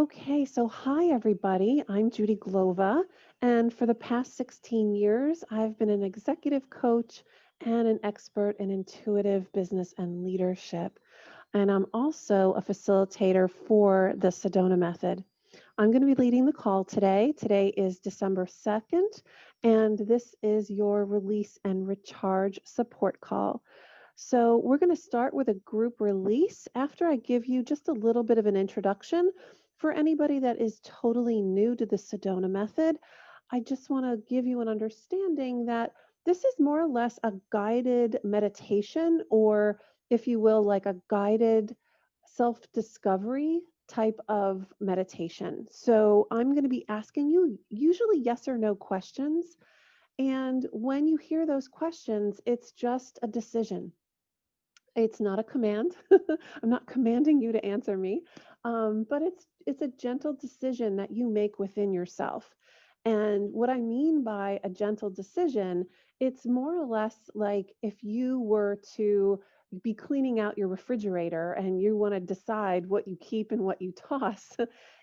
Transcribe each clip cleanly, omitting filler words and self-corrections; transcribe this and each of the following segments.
Okay, so hi everybody. I'm Judi Glova, and for the past 16 years, I've been an executive coach and an expert in intuitive business and leadership. And I'm also a facilitator for the Sedona Method. I'm going to be leading the call today. Today is December 2nd, and this is your release and recharge support call. So we're going to start with a group release after I give you just a little bit of an introduction. For anybody that is totally new to the Sedona Method, I just want to give you an understanding that this is more or less a guided meditation, or if you will, like a guided self-discovery type of meditation. So I'm going to be asking you usually yes or no questions. And when you hear those questions, it's just a decision. It's not a command. I'm not commanding you to answer me, but it's a gentle decision that you make within yourself. And what I mean by a gentle decision, it's more or less like if you were to be cleaning out your refrigerator and you want to decide what you keep and what you toss.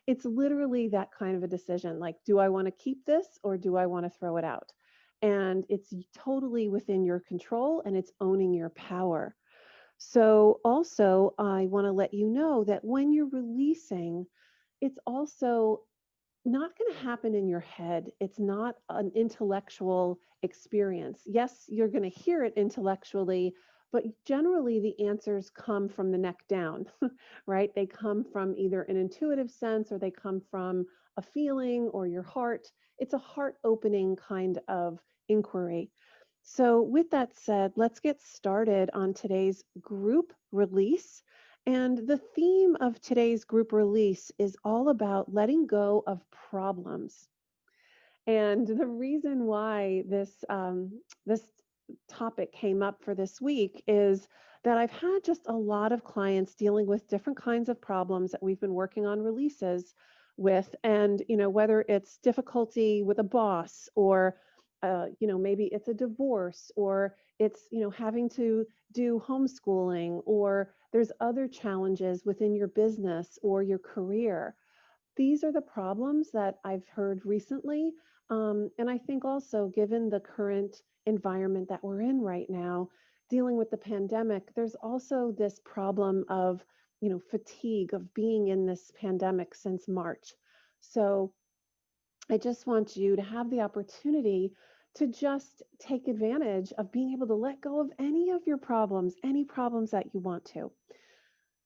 It's literally that kind of a decision. Like, do I want to keep this or do I want to throw it out? And it's totally within your control and it's owning your power. So also, I want to let you know that when you're releasing, it's also not going to happen in your head. It's not an intellectual experience. Yes, you're going to hear it intellectually, but generally the answers come from the neck down, right? They come from either an intuitive sense or they come from a feeling or your heart. It's a heart opening kind of inquiry. So, with that said, let's get started on today's group release. And the theme of today's group release is all about letting go of problems. And the reason why this topic came up for this week is that I've had just a lot of clients dealing with different kinds of problems that we've been working on releases with, and whether it's difficulty with a boss, or maybe it's a divorce, or it's having to do homeschooling, or there's other challenges within your business or your career. These are the problems that I've heard recently. And I think also, given the current environment that we're in right now, dealing with the pandemic, there's also this problem of, fatigue of being in this pandemic since March. So I just want you to have the opportunity to just take advantage of being able to let go of any of your problems, any problems that you want to.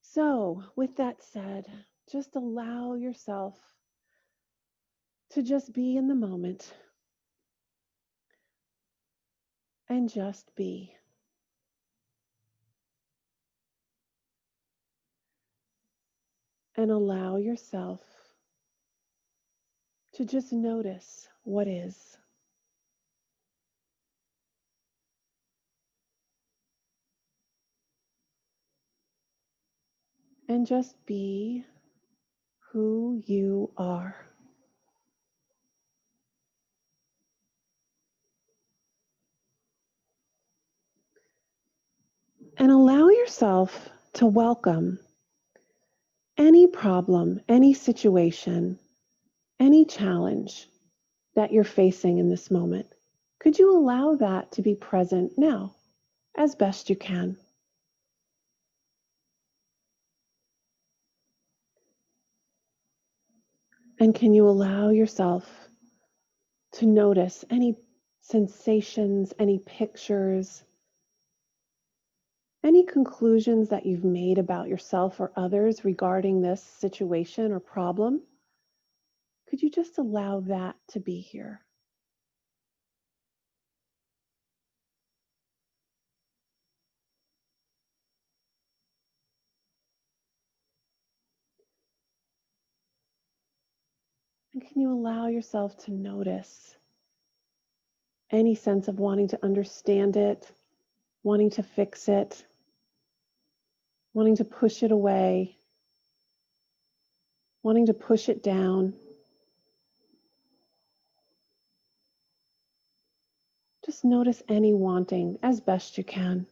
So, with that said, just allow yourself to just be in the moment and just be. And allow yourself to just notice what is. And just be who you are. And allow yourself to welcome any problem, any situation, any challenge that you're facing in this moment. Could you allow that to be present now as best you can? And can you allow yourself to notice any sensations, any pictures, any conclusions that you've made about yourself or others regarding this situation or problem? Could you just allow that to be here? And can you allow yourself to notice any sense of wanting to understand it, wanting to fix it, wanting to push it away, wanting to push it down? Just notice any wanting as best you can.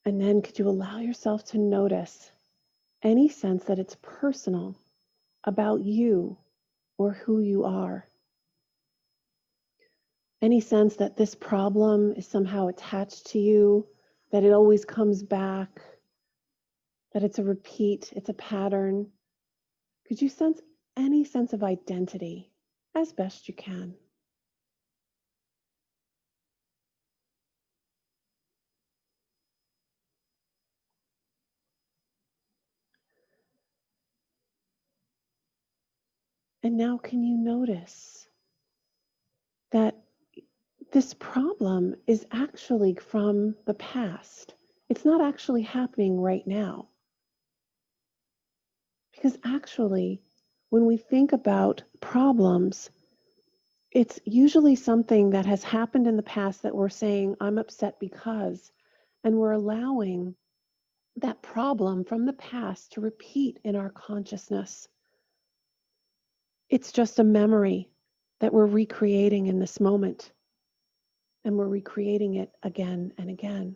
And then could you allow yourself to notice any sense that it's personal about you or who you are? Any sense that this problem is somehow attached to you, that it always comes back, that it's a repeat, it's a pattern? Could you sense any sense of identity as best you can? And now can you notice that this problem is actually from the past? It's not actually happening right now. Because actually, when we think about problems, it's usually something that has happened in the past that we're saying, I'm upset because, and we're allowing that problem from the past to repeat in our consciousness. It's just a memory that we're recreating in this moment, and we're recreating it again and again.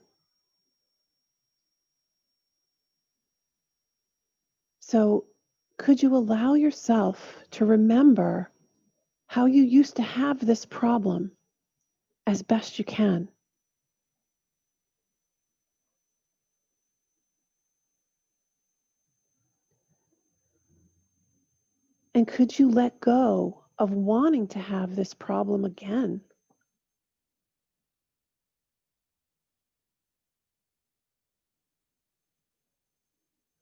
So, could you allow yourself to remember how you used to have this problem as best you can? And could you let go of wanting to have this problem again?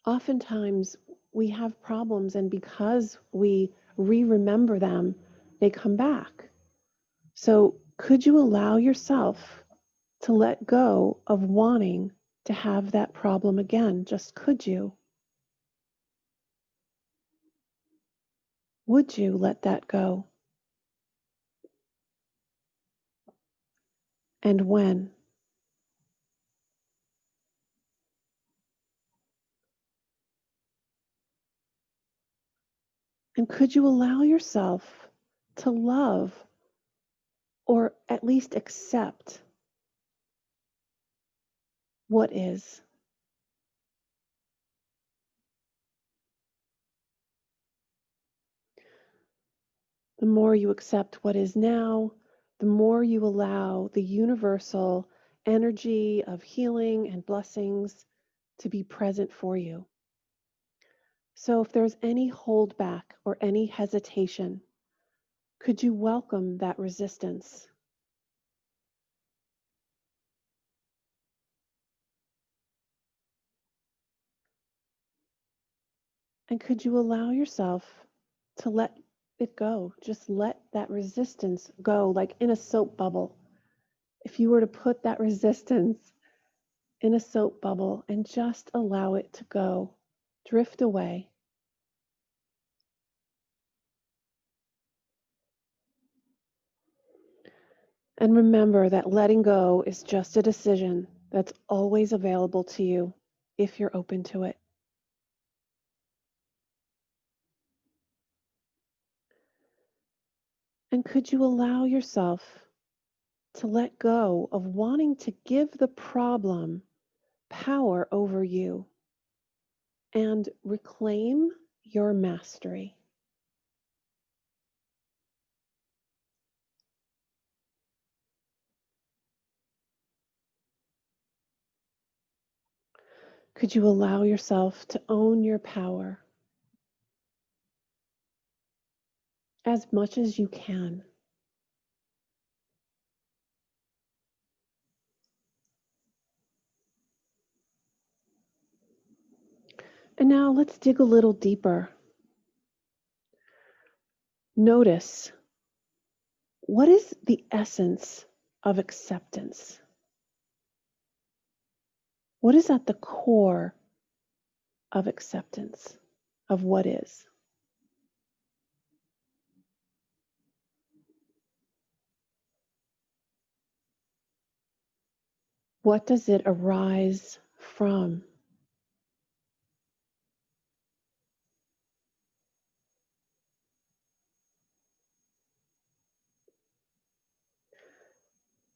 Oftentimes, we have problems, and because we remember them, they come back. So, could you allow yourself to let go of wanting to have that problem again? Just could you? Would you let that go? And when? And could you allow yourself to love or at least accept what is? The more you accept what is now, the more you allow the universal energy of healing and blessings to be present for you. So if there's any holdback or any hesitation, could you welcome that resistance? And could you allow yourself to let it go? Just let that resistance go, like in a soap bubble. If you were to put that resistance in a soap bubble and just allow it to go, drift away. And remember that letting go is just a decision that's always available to you if you're open to it. And could you allow yourself to let go of wanting to give the problem power over you and reclaim your mastery? Could you allow yourself to own your power as much as you can? And now let's dig a little deeper. Notice, what is the essence of acceptance? What is at the core of acceptance of what is? What does it arise from?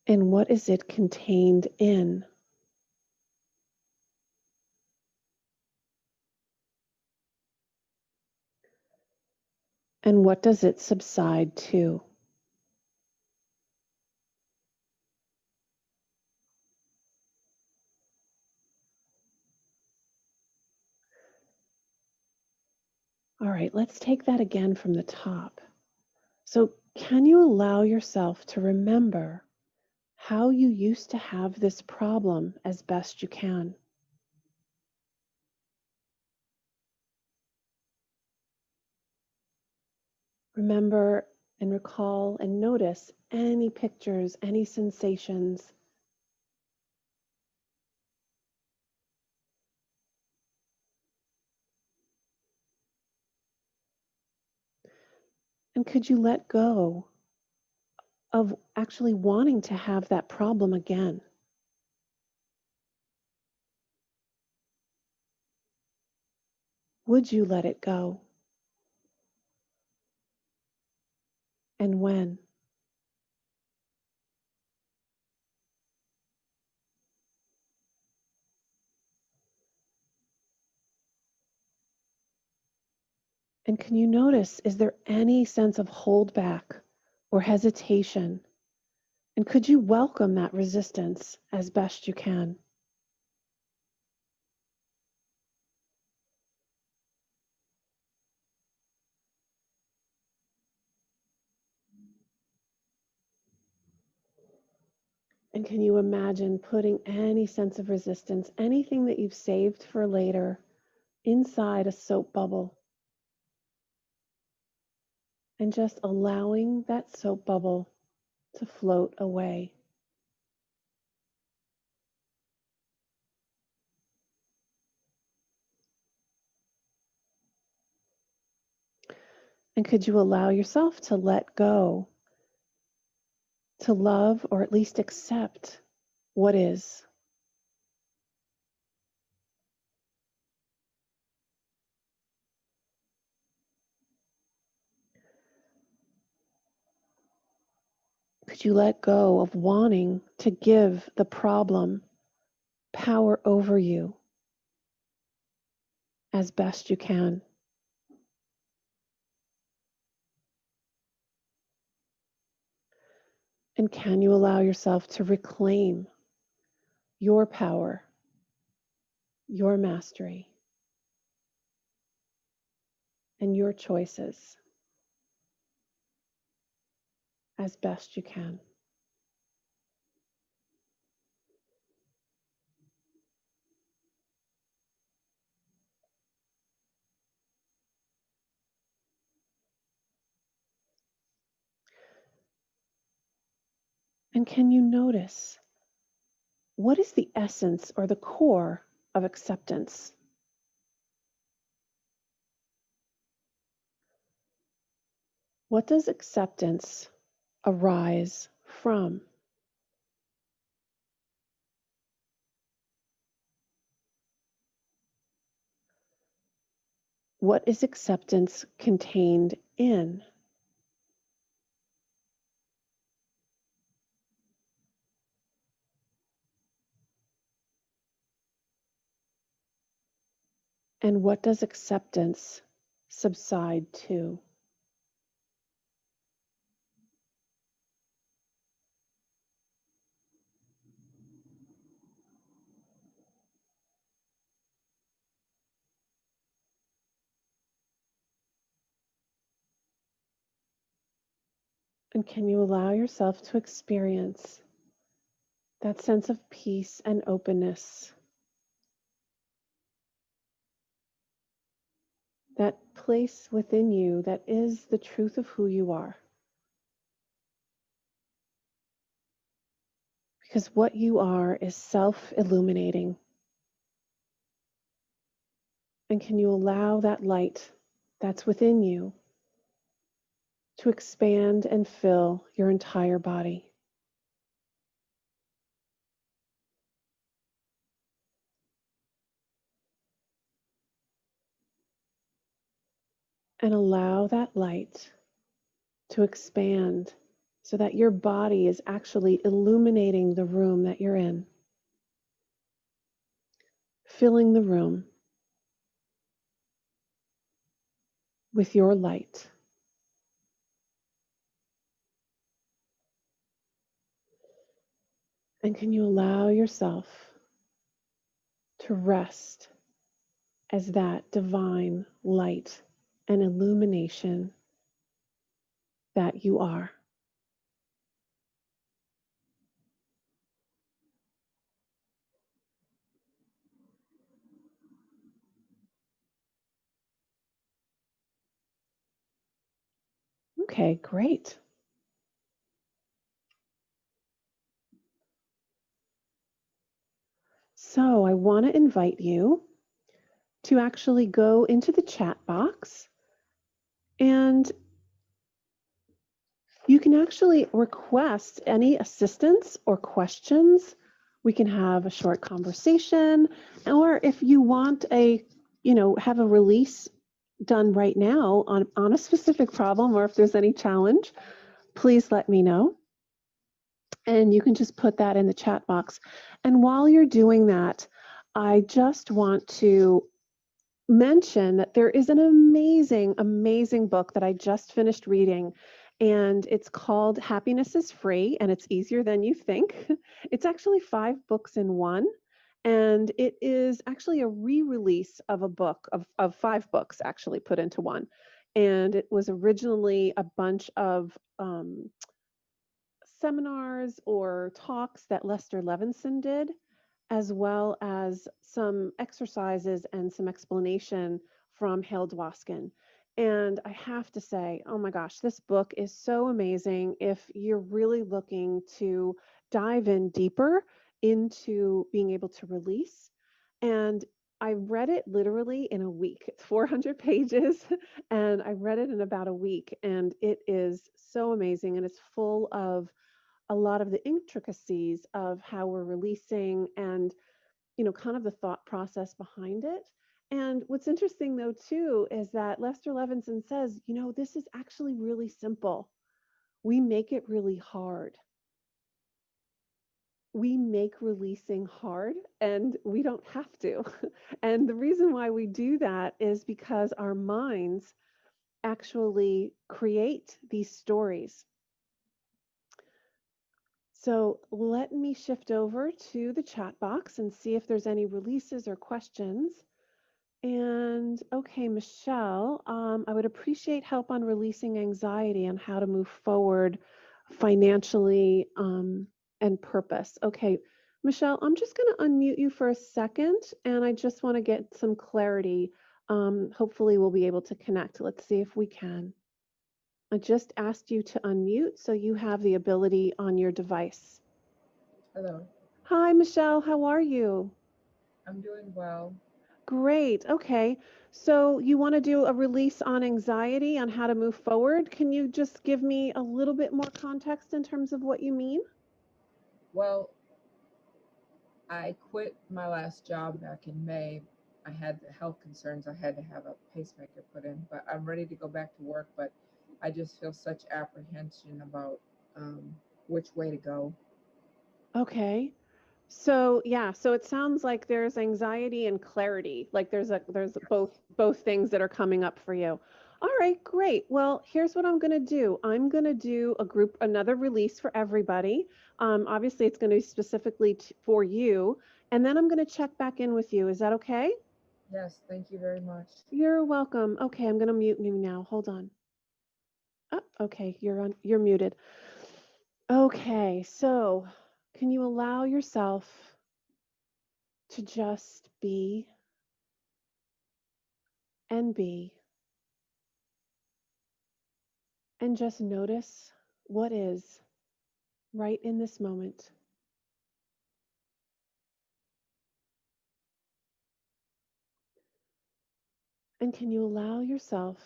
And what is it contained in? And what does it subside to? All right, let's take that again from the top. So, can you allow yourself to remember how you used to have this problem as best you can? Remember and recall and notice any pictures, any sensations. And could you let go of actually wanting to have that problem again? Would you let it go? And when? And can you notice, is there any sense of holdback or hesitation? And could you welcome that resistance as best you can? And can you imagine putting any sense of resistance, anything that you've saved for later, inside a soap bubble and just allowing that soap bubble to float away? And could you allow yourself to let go, to love or at least accept what is? Could you let go of wanting to give the problem power over you as best you can? And can you allow yourself to reclaim your power, your mastery, and your choices as best you can? And can you notice, what is the essence or the core of acceptance? What does acceptance arise from? What is acceptance contained in? And what does acceptance subside to? And can you allow yourself to experience that sense of peace and openness, that place within you that is the truth of who you are? Because what you are is self-illuminating. And can you allow that light that's within you to expand and fill your entire body? And allow that light to expand so that your body is actually illuminating the room that you're in, filling the room with your light. And can you allow yourself to rest as that divine light and illumination that you are? Okay, great. So I want to invite you to actually go into the chat box, and you can actually request any assistance or questions. We can have a short conversation, or if you want have a release done right now on a specific problem, or if there's any challenge, please let me know. And you can just put that in the chat box. And while you're doing that, I just want to mention that there is an amazing, amazing book that I just finished reading, and it's called Happiness is Free, and it's easier than you think. It's actually 5 books in one, and it is actually a re-release of a book of 5 books actually put into one. And it was originally a bunch of seminars or talks that Lester Levenson did, as well as some exercises and some explanation from Hale Dwoskin. And I have to say, oh my gosh, this book is so amazing if you're really looking to dive in deeper into being able to release. And I read it literally in a week. It's 400 pages, and I read it in about a week, and it is so amazing, and it's full of a lot of the intricacies of how we're releasing and kind of the thought process behind it. And what's interesting though too is that Lester Levinson says, this is actually really simple. We make it really hard. We make releasing hard, and we don't have to. And the reason why we do that is because our minds actually create these stories. So let me shift over to the chat box and see if there's any releases or questions. And okay, Michelle, I would appreciate help on releasing anxiety and how to move forward financially and purpose. Okay, Michelle, I'm just going to unmute you for a second, and I just want to get some clarity. Hopefully, we'll be able to connect. Let's see if we can. I just asked you to unmute, so you have the ability on your device. Hello. Hi, Michelle. How are you? I'm doing well. Great. Okay. So you want to do a release on anxiety on how to move forward. Can you just give me a little bit more context in terms of what you mean? Well, I quit my last job back in May. I had the health concerns. I had to have a pacemaker put in, but I'm ready to go back to work. But I just feel such apprehension about which way to go. Okay. So yeah, so it sounds like there's anxiety and clarity. Like there's both things that are coming up for you. All right, great. Well, here's what I'm going to do. I'm going to do another release for everybody. Obviously, it's going to be specifically for you, and then I'm going to check back in with you. Is that okay? Yes, thank you very much. You're welcome. Okay, I'm going to mute you now. Hold on. Oh, okay, you're muted. Okay, so can you allow yourself to just be and be and just notice what is right in this moment? And can you allow yourself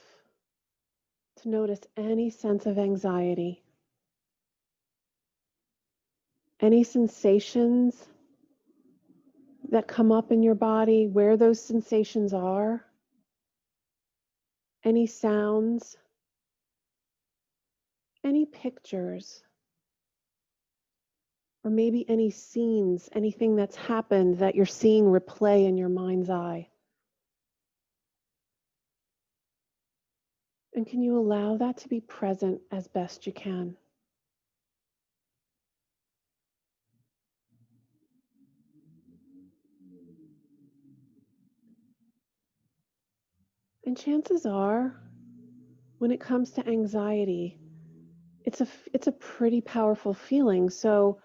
to notice any sense of anxiety, any sensations that come up in your body, where those sensations are, any sounds, any pictures, or maybe any scenes, anything that's happened that you're seeing replay in your mind's eye? And can you allow that to be present as best you can? And chances are, when it comes to anxiety, it's a pretty powerful feeling. So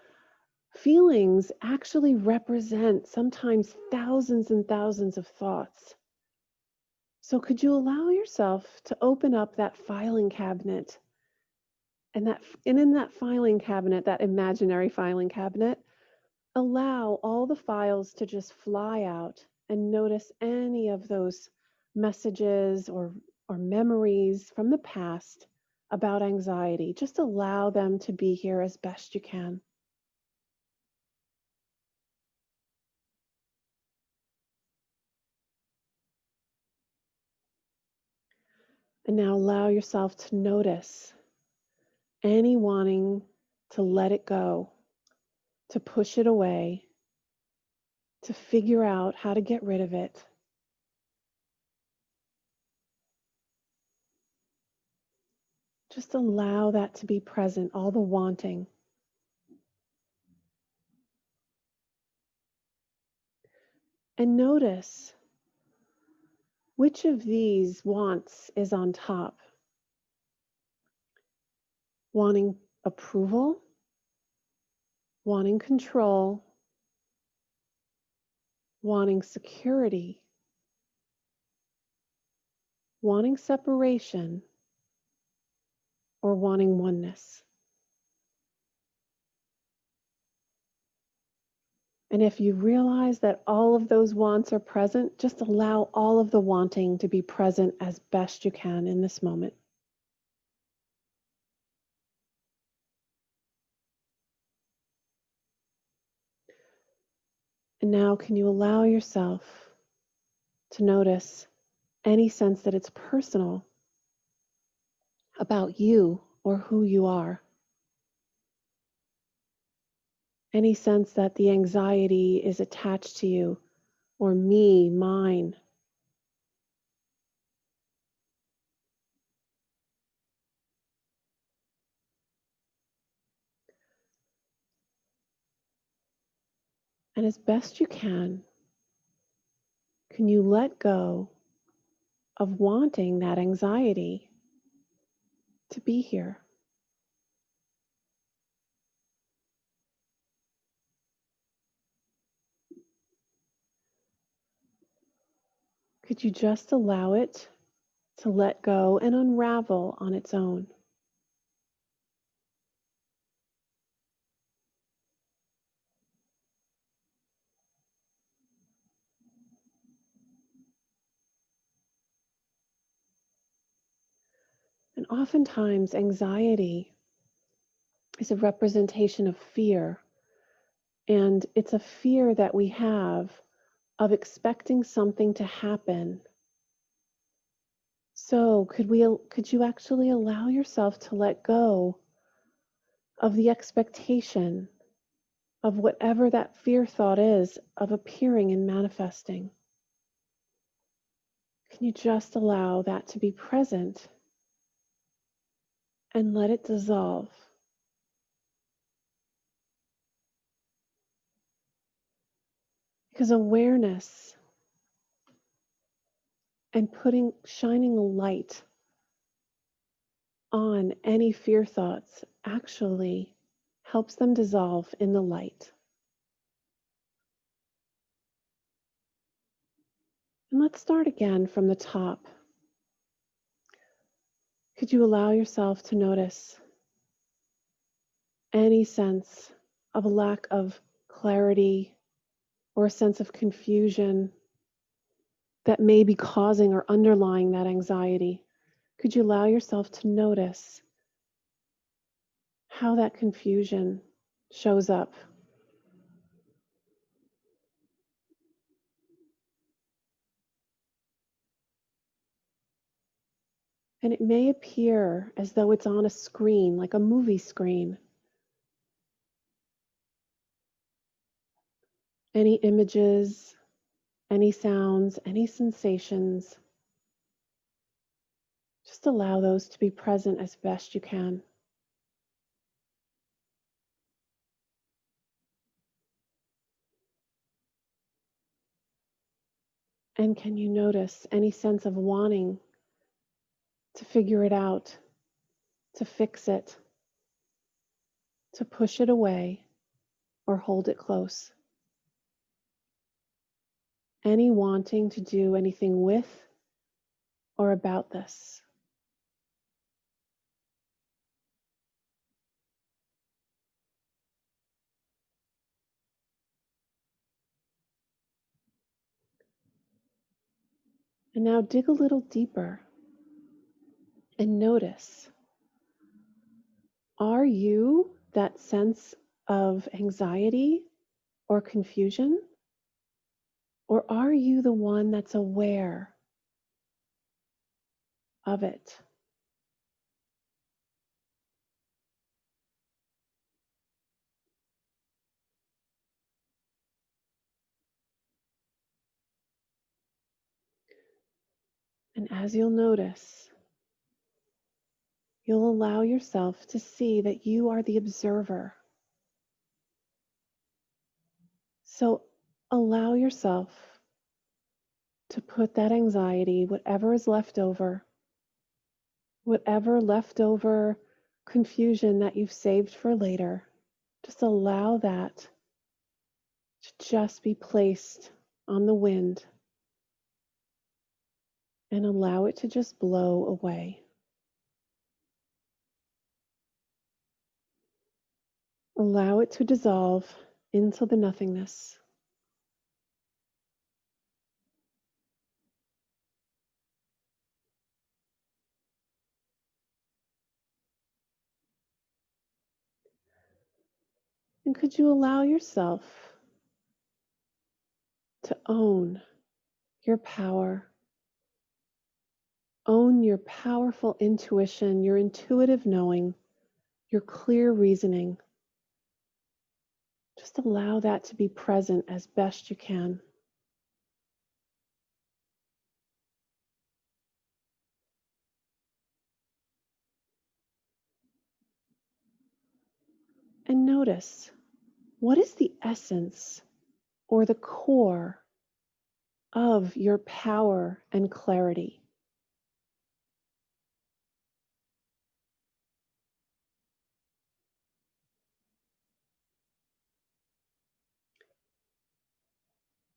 feelings actually represent sometimes thousands and thousands of thoughts. So could you allow yourself to open up that filing cabinet and in that filing cabinet, that imaginary filing cabinet, allow all the files to just fly out and notice any of those messages or memories from the past about anxiety. Just allow them to be here as best you can. And now allow yourself to notice any wanting to let it go, to push it away, to figure out how to get rid of it. Just allow that to be present, all the wanting. And notice which of these wants is on top. Wanting approval, wanting control, wanting security, wanting separation, or wanting oneness. And if you realize that all of those wants are present, just allow all of the wanting to be present as best you can in this moment. And now, can you allow yourself to notice any sense that it's personal about you or who you are? Any sense that the anxiety is attached to you or me, mine? And as best you can you let go of wanting that anxiety to be here? Could you just allow it to let go and unravel on its own? And oftentimes, anxiety is a representation of fear. And it's a fear that we have of expecting something to happen. So, could you actually allow yourself to let go of the expectation of whatever that fear thought is of appearing and manifesting? Can you just allow that to be present and let it dissolve? Because awareness and shining a light on any fear thoughts actually helps them dissolve in the light. And let's start again from the top. Could you allow yourself to notice any sense of a lack of clarity or a sense of confusion that may be causing or underlying that anxiety? Could you allow yourself to notice how that confusion shows up? And it may appear as though it's on a screen, like a movie screen. Any images, any sounds, any sensations, just allow those to be present as best you can. And can you notice any sense of wanting to figure it out, to fix it, to push it away, or hold it close? Any wanting to do anything with or about this? And now dig a little deeper and notice, are you that sense of anxiety or confusion? Or are you the one that's aware of it? And as you'll notice, you'll allow yourself to see that you are the observer. So allow yourself to put that anxiety, whatever is left over, whatever leftover confusion that you've saved for later, just allow that to just be placed on the wind and allow it to just blow away. Allow it to dissolve into the nothingness. And could you allow yourself to own your power, own your powerful intuition, your intuitive knowing, your clear reasoning? Just allow that to be present as best you can. And notice, what is the essence or the core of your power and clarity?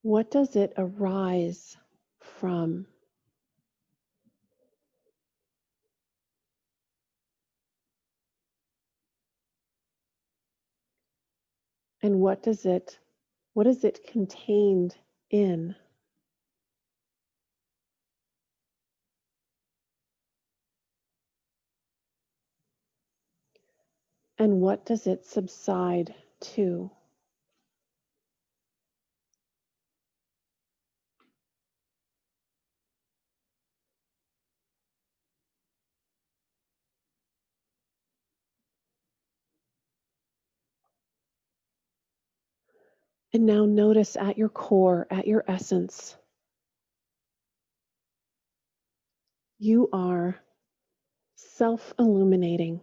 What does it arise from? And what is it contained in? And what does it subside to? And now notice at your core, at your essence, you are self-illuminating.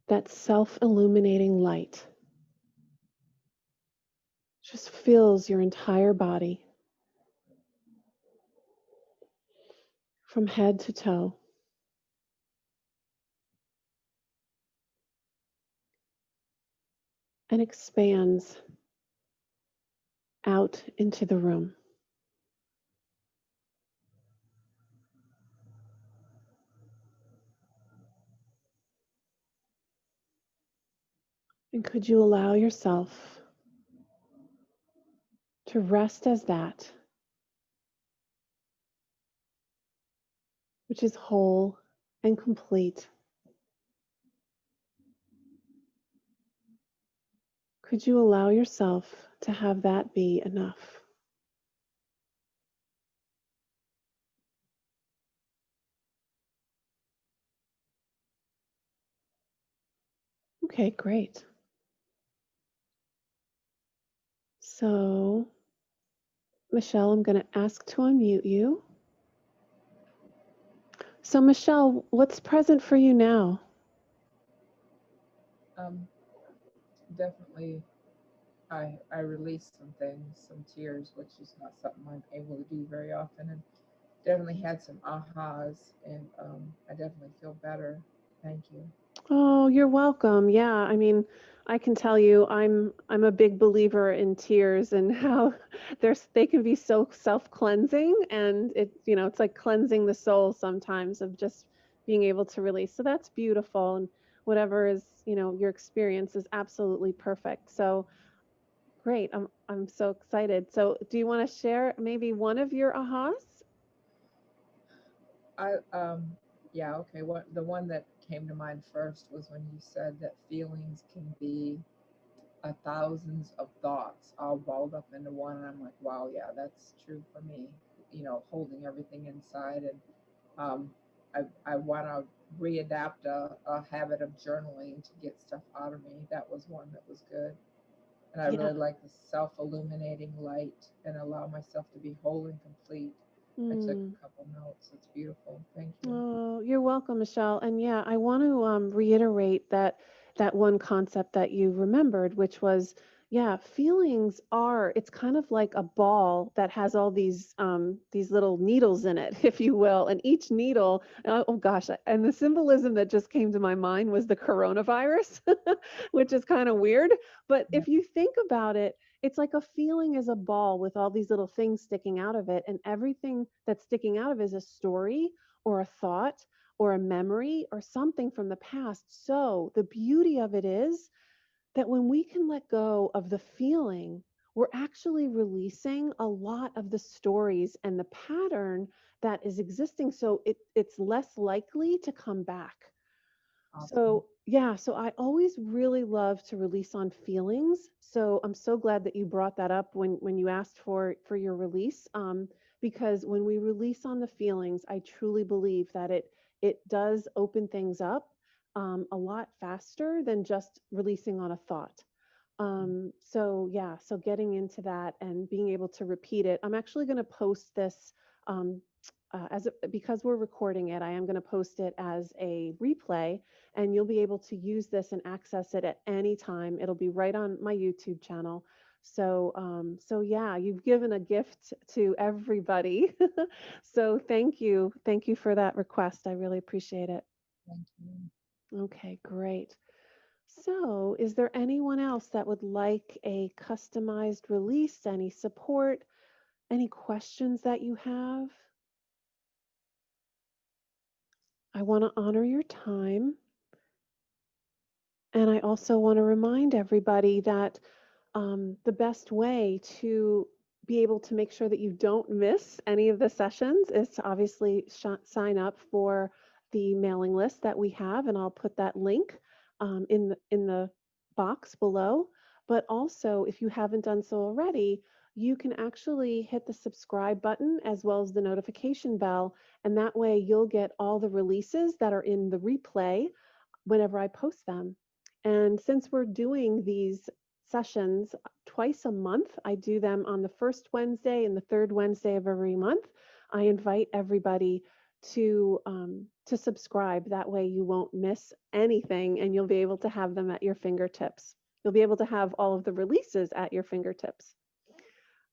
That self-illuminating light just fills your entire body from head to toe and expands out into the room. And could you allow yourself to rest as that which is whole and complete? Could you allow yourself to have that be enough? Okay, great. So, Michelle, I'm going to ask to unmute you. So, Michelle, what's present for you now? Definitely I released some things, some tears, which is not something I'm able to do very often, and definitely had some ahas, and I definitely feel better. Thank you. Oh, you're welcome. Yeah, I mean, I can tell you I'm a big believer in tears and how they can be so self-cleansing, and it's like cleansing the soul sometimes of just being able to release. So that's beautiful, and whatever is, your experience is absolutely perfect. So great. I'm so excited. So do you want to share maybe one of your ahas? I yeah, okay. What the one that came to mind first was when you said that feelings can be thousands of thoughts all balled up into one, and I'm like, wow, yeah, that's true for me. Holding everything inside, and um, I want to readapt a habit of journaling to get stuff out of me. That was one that was good, and I Yeah. really like the self-illuminating light and allow myself to be whole and complete. I took Mm. a couple notes. It's beautiful. Thank you. Oh, you're welcome, Michelle. And yeah, I want to reiterate that one concept that you remembered, which was, yeah, feelings are, it's kind of like a ball that has all these little needles in it, if you will. And each needle, oh gosh, and the symbolism that just came to my mind was the coronavirus, which is kind of weird. But Yeah, if you think about it, it's like a feeling is a ball with all these little things sticking out of it, and everything that's sticking out of it is a story or a thought or a memory or something from the past. So the beauty of it is that when we can let go of the feeling, we're actually releasing a lot of the stories and the pattern that is existing. So it's less likely to come back. awesome. So, yeah, so I always really love to release on feelings. So I'm so glad that you brought that up when you asked for your release. Because when we release on the feelings, I truly believe that it does open things up a lot faster than just releasing on a thought. So yeah, so getting into that and being able to repeat it. I'm actually going to post this um, because we're recording it. I am going to post it as a replay, and you'll be able to use this and access it at any time. It'll be right on my YouTube channel. So yeah, you've given a gift to everybody. So thank you for that request. I really appreciate it. Thank you. Okay, great. So, is there anyone else that would like a customized release? Any support? Any questions that you have? I want to honor your time. And I also want to remind everybody that the best way to be able to make sure that you don't miss any of the sessions is to obviously sign up for the mailing list that we have, and I'll put that link in the box below. But also, if you haven't done so already, you can actually hit the subscribe button as well as the notification bell, and that way you'll get all the releases that are in the replay whenever I post them. And since we're doing these sessions twice a month, I do them on the first Wednesday and the third Wednesday of every month. I invite everybody to subscribe. That way, you won't miss anything, and you'll be able to have them at your fingertips. You'll be able to have all of the releases at your fingertips.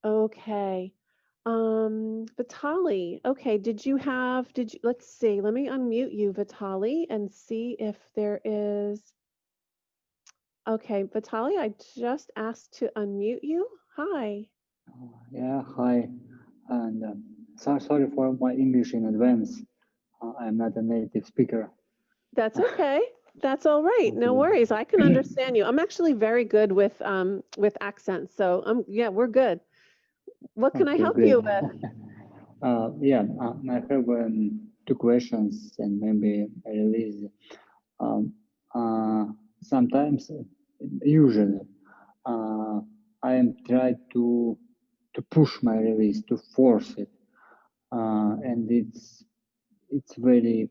Okay. Vitali. Okay, let's see. Let me unmute you, Vitali, and see if there is. Okay, Vitali, I just asked to unmute you. Hi. Yeah, hi, and sorry for my English in advance. I'm not a native speaker. That's okay. That's all right. No Okay. worries. I can understand you. I'm actually very good with accents, so yeah, we're good. What can I Okay, help great. you with? Yeah, I have two questions and maybe a release. Um, Sometimes, usually, uh, I am trying to push my release, to force it, and it's very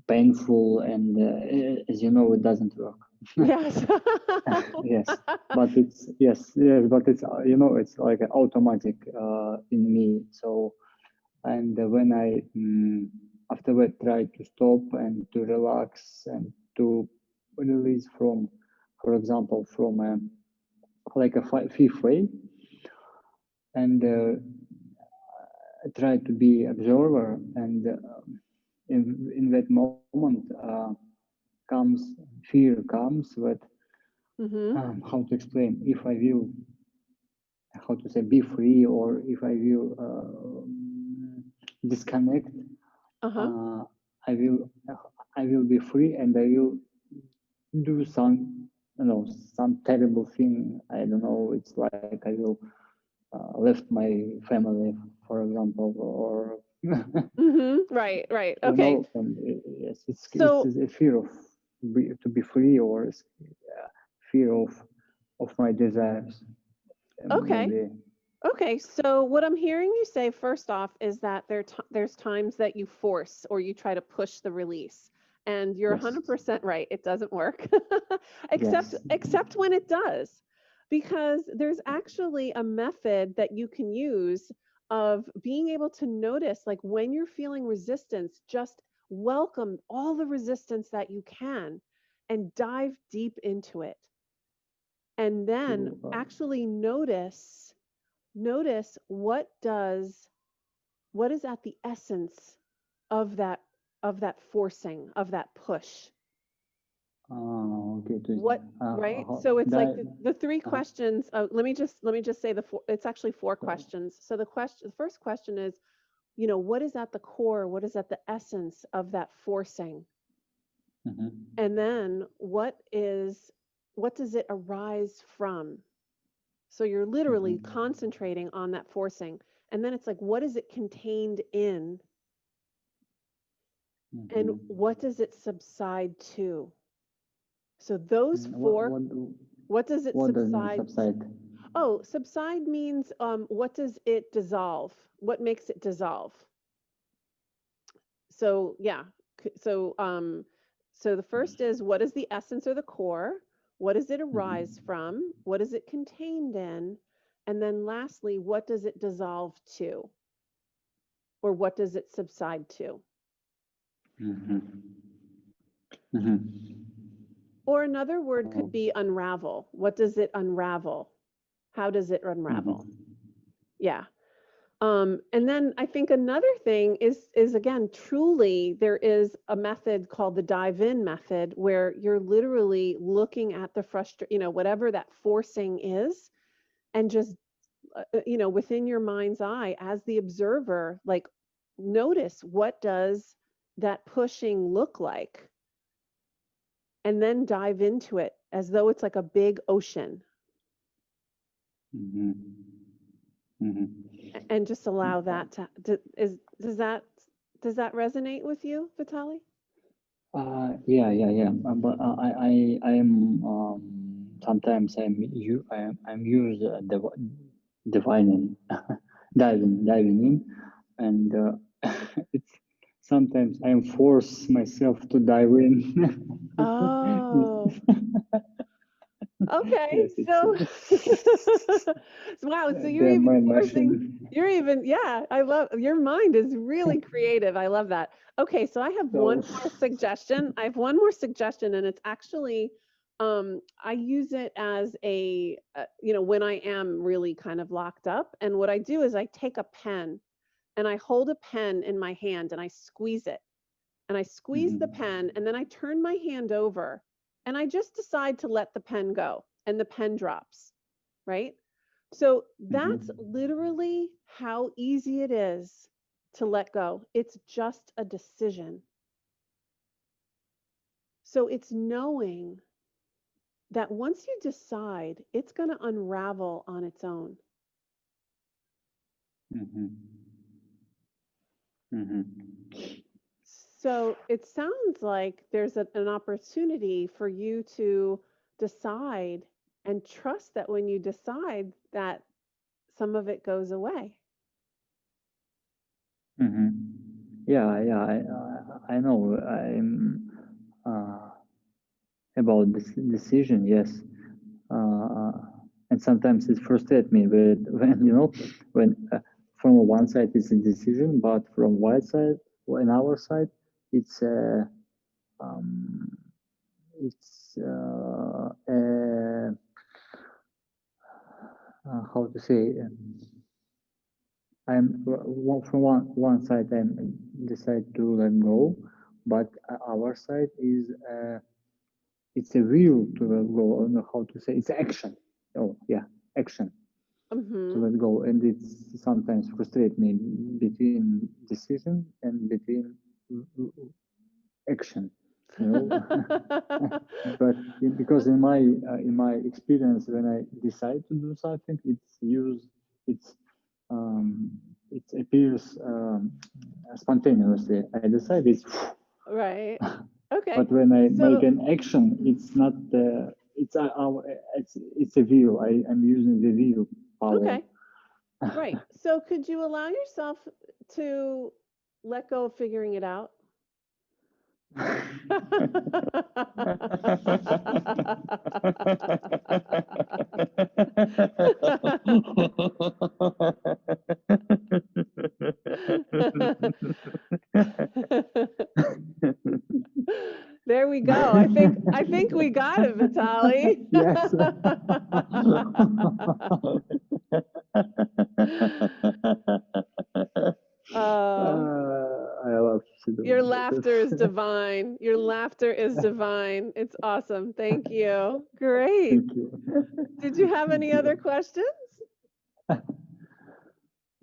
painful, and as you know, it doesn't work. Yes. Yes, but it's it's like automatic in me. So, and when I afterward try to stop and to relax and to release from, for example, from a like a fifth way, and I try to be observer, and in that moment fear comes that how to explain, if I will, how to say, be free, or if I will disconnect, I will be free, and I will do some, some terrible thing. I don't know. It's like I will left my family, for example, or Right. Okay. Yes, it's So a fear of to be free, or fear of my desires. okay. Maybe. Okay, so what I'm hearing you say first off is that there's times that you force or you try to push the release, and you're Yes. 100% right. It doesn't work, Yes. except when it does, because there's actually a method that you can use of being able to notice, like when you're feeling resistance, just welcome all the resistance that you can, and dive deep into it, and then To, actually notice what is at the essence of that forcing, of that push. okay. What, right? So it's like the three Uh-huh. questions. Let me just say it's actually four questions. So the first question is, what is at the core? What is at the essence of that forcing? And then what does it arise from? So you're literally concentrating on that forcing. And then it's like, what is it contained in? And what does it subside to? So those four, what does it subside? Oh, subside means what does it dissolve? What makes it dissolve? So yeah, so the first is, what is the essence or the core? What does it arise from? What is it contained in? And then lastly, what does it dissolve to? Or what does it subside to? Or another word could be unravel. What does it unravel? How does it unravel? Yeah. And then I think another thing is again, truly, there is a method called the dive in method, where you're literally looking at the whatever that forcing is, and just within your mind's eye, as the observer, like, notice, what does that pushing look like, and then dive into it as though it's like a big ocean, and just allow that does that resonate with you, Vitaly? Yeah. But I am sometimes I'm used divining, diving in, and it's sometimes I am force myself to dive in. Oh, okay. Yes, it's So, wow. So you're the even mind forcing, machine. yeah, I love, your mind is really creative. I love that. Okay. So I have one So. more suggestion. I have one more suggestion, and it's actually, I use it as when I am really kind of locked up. And what I do is I take a pen, and I hold a pen in my hand, and I squeeze it, and I squeeze the pen, and then I turn my hand over, and I just decide to let the pen go, and the pen drops, right? So that's literally how easy it is to let go. It's just a decision. So it's knowing that once you decide, it's going to unravel on its own. So it sounds like there's an opportunity for you to decide, and trust that when you decide, that some of it goes away. Yeah, I know. I'm about this decision. Yes, and sometimes it frustrates me when when from one side it's a decision, but from one side, on our side, it's um, it's how to say, from one side I'm decide to let go, but our side is it's a will to let go. I don't know how to say, it's action. Oh yeah, action to let go, and it's sometimes frustrate me between decision and between action, you know. But because in my experience, when I decide to do something, it's it appears spontaneously. I decide it's Right. Okay. but when I make So, an action, it's not it's a view. I'm using the view power. okay. Right. So, could you allow yourself to let go of figuring it out? There we go. I think we got it, Vitali. Yes. I love to do Your it. laughter is divine. Your laughter is divine. It's awesome. Thank you. Great. Thank you. Did you have Thank any other you. questions?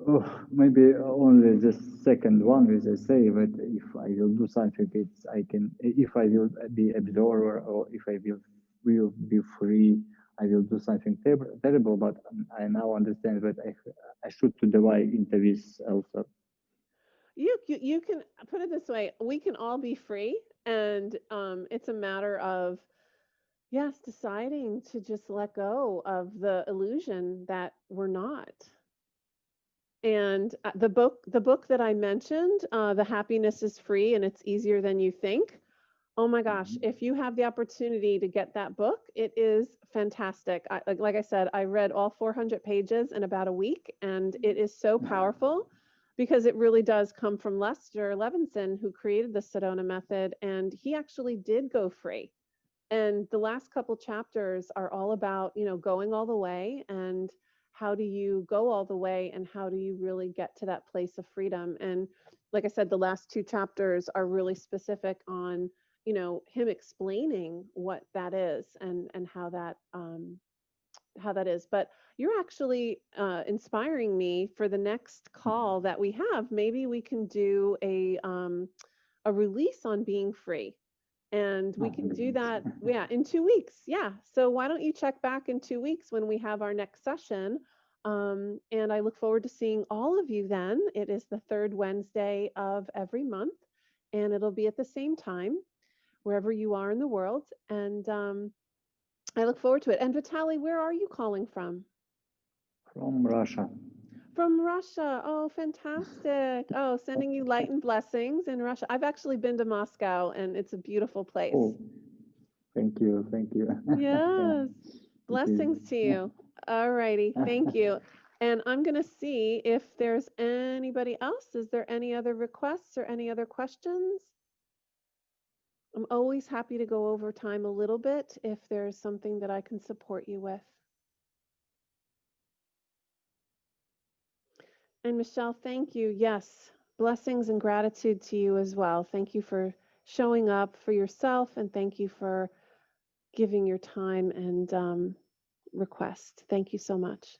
Oh, maybe only the second one, as I say, but if I will do something, it's I can. If I will be observer, or if I will be free, I will do something terrible. But I now understand that I should to divide into this also. You can put it this way. We can all be free, and it's a matter of, yes, deciding to just let go of the illusion that we're not. And the book that I mentioned, The Happiness is Free and It's Easier Than You Think. Oh my gosh, if you have the opportunity to get that book, it is fantastic. Like I said, I read all 400 pages in about a week, and it is so powerful because it really does come from Lester Levenson, who created the Sedona method, and he actually did go free. And the last couple chapters are all about, going all the way, and how do you go all the way, and how do you really get to that place of freedom. And like I said, the last two chapters are really specific on, him explaining what that is, and how that is. But you're actually inspiring me for the next call that we have. Maybe we can do a release on being free, and we can do that, yeah, in 2 weeks. Yeah. So why don't you check back in 2 weeks when we have our next session? And I look forward to seeing all of you then. It is the third Wednesday of every month, and it'll be at the same time wherever you are in the world. And I look forward to it. And Vitaly, where are you calling from? From Russia. From Russia. Oh, fantastic. Oh, sending you light and blessings in Russia. I've actually been to Moscow, and it's a beautiful place. Oh, thank you, thank you. Yeah, Yes. it is. Blessings to you. All righty. Thank you. And I'm going to see if there's anybody else. Is there any other requests or any other questions? I'm always happy to go over time a little bit if there's something that I can support you with. And Michelle, thank you. Yes, blessings and gratitude to you as well. Thank you for showing up for yourself, and thank you for giving your time and request. Thank you so much.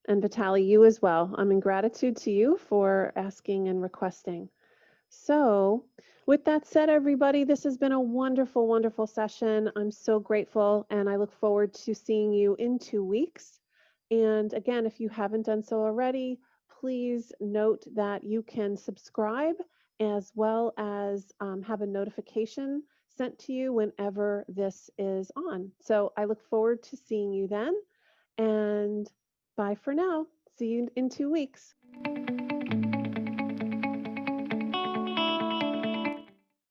And Vitaly, you as well. I'm in gratitude to you for asking and requesting. So, with that said, everybody, this has been a wonderful, wonderful session. I'm so grateful, and I look forward to seeing you in 2 weeks. And again, if you haven't done so already, please note that you can subscribe, as well as have a notification sent to you whenever this is on. So I look forward to seeing you then. And bye for now. See you in 2 weeks.